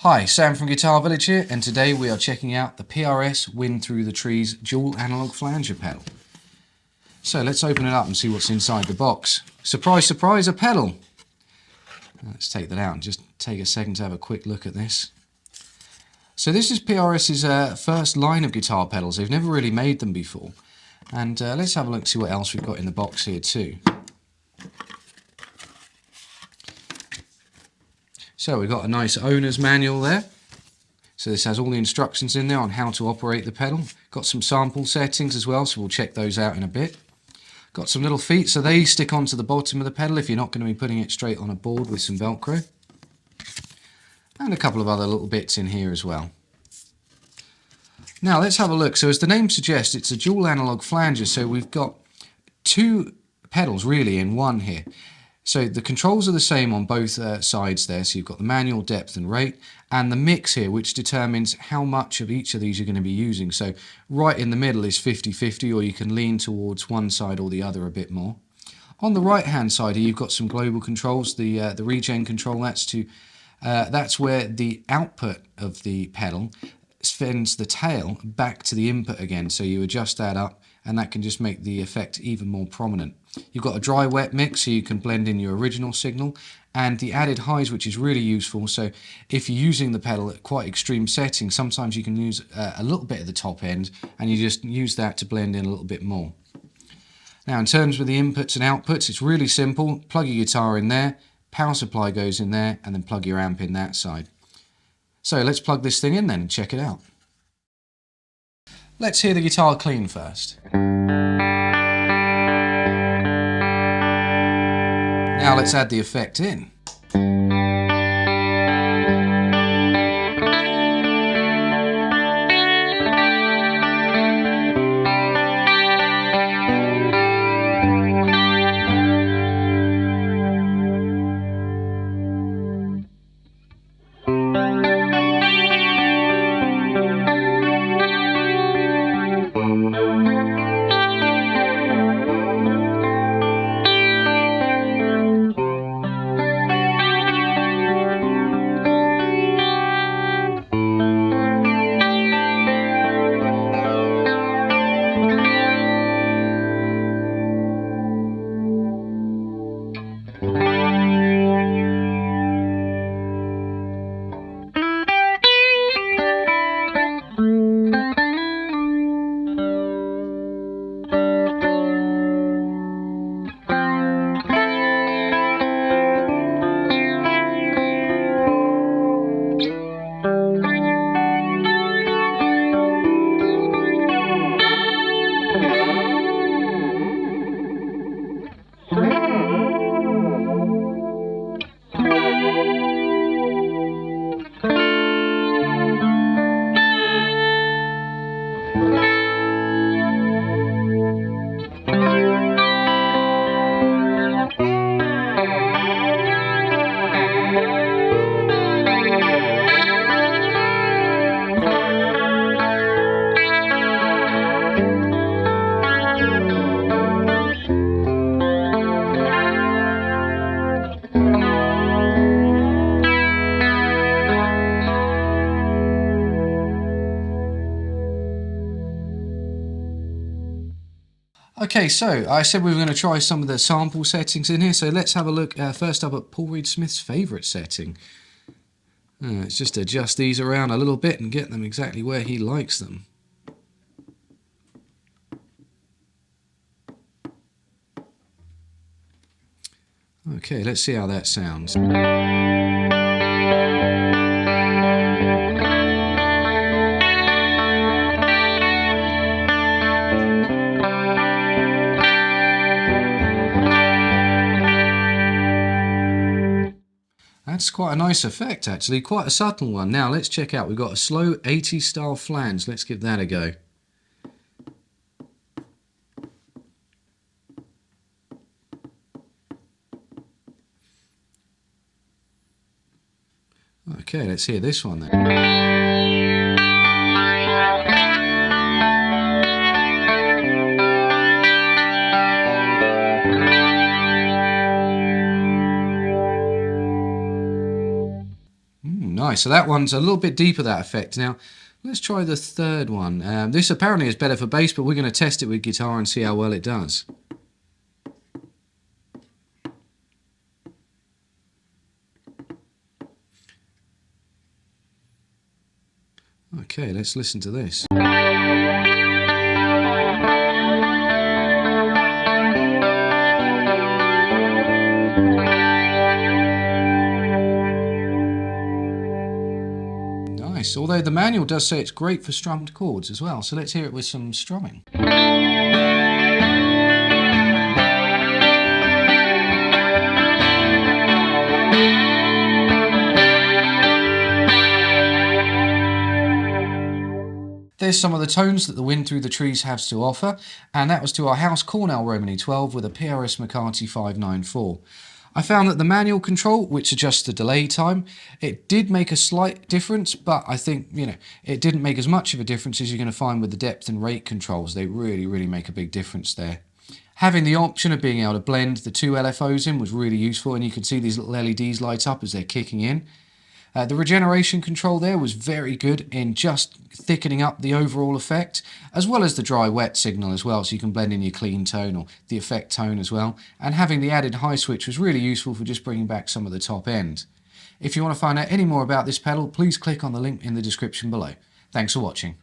Hi, Sam from Guitar Village here, and today we are checking out the PRS Wind Through the Trees dual analog flanger pedal. So let's open it up and see what's inside the box. Surprise, surprise, a pedal! Let's take that out and just take a second to have a quick look at this. So this is PRS's first line of guitar pedals. They've never really made them before. And let's have a look and see what else we've got in the box here too. So we've got a nice owner's manual there. So this has all the instructions in there on how to operate the pedal. Got some sample settings as well, so we'll check those out in a bit. Got some little feet, so they stick onto the bottom of the pedal if you're not going to be putting it straight on a board with some Velcro. And a couple of other little bits in here as well. Now let's have a look. So as the name suggests, it's a dual analog flanger, so we've got two pedals really in one here. So the controls are the same on both sides there, so you've got the manual, depth and rate, and the mix here, which determines how much of each of these you're going to be using. So right in the middle is 50-50, or you can lean towards one side or the other a bit more. On the right hand side here, you've got some global controls, the regen control, that's where the output of the pedal sends the tail back to the input again, so you adjust that up and that can just make the effect even more prominent. You've got a dry-wet mix, so you can blend in your original signal, and the added highs, which is really useful. So if you're using the pedal at quite extreme settings, sometimes you can use a little bit at the top end, and you just use that to blend in a little bit more. Now in terms of the inputs and outputs, it's really simple. Plug your guitar in there, power supply goes in there, and then plug your amp in that side. So let's plug this thing in then and check it out. Let's hear the guitar clean first. Now let's add the effect in. Okay, so I said we were going to try some of the sample settings in here, so let's have a look first up at Paul Reed Smith's favourite setting. Let's just adjust these around a little bit and get them exactly where he likes them. Okay, let's see how that sounds. That's quite a nice effect actually, quite a subtle one. Now let's check out, we've got a slow 80s style flange, let's give that a go. Okay, let's hear this one then. Nice, so that one's a little bit deeper, that effect. Now, let's try the third one. This apparently is better for bass, but we're going to test it with guitar and see how well it does. Okay, let's listen to this. Nice, although the manual does say it's great for strummed chords as well, so let's hear it with some strumming. There's some of the tones that the Wind Through the Trees has to offer, and that was to our House Cornell Romany 12 with a PRS McCarthy 594. I found that the manual control, which adjusts the delay time, it did make a slight difference, but I think, it didn't make as much of a difference as you're going to find with the depth and rate controls. They really make a big difference there. Having the option of being able to blend the two LFOs in was really useful, and you can see these little LEDs light up as they're kicking in. The regeneration control there was very good in just thickening up the overall effect, as well as the dry-wet signal as well, so you can blend in your clean tone or the effect tone as well. And having the added high switch was really useful for just bringing back some of the top end. If you want to find out any more about this pedal, please click on the link in the description below. Thanks for watching.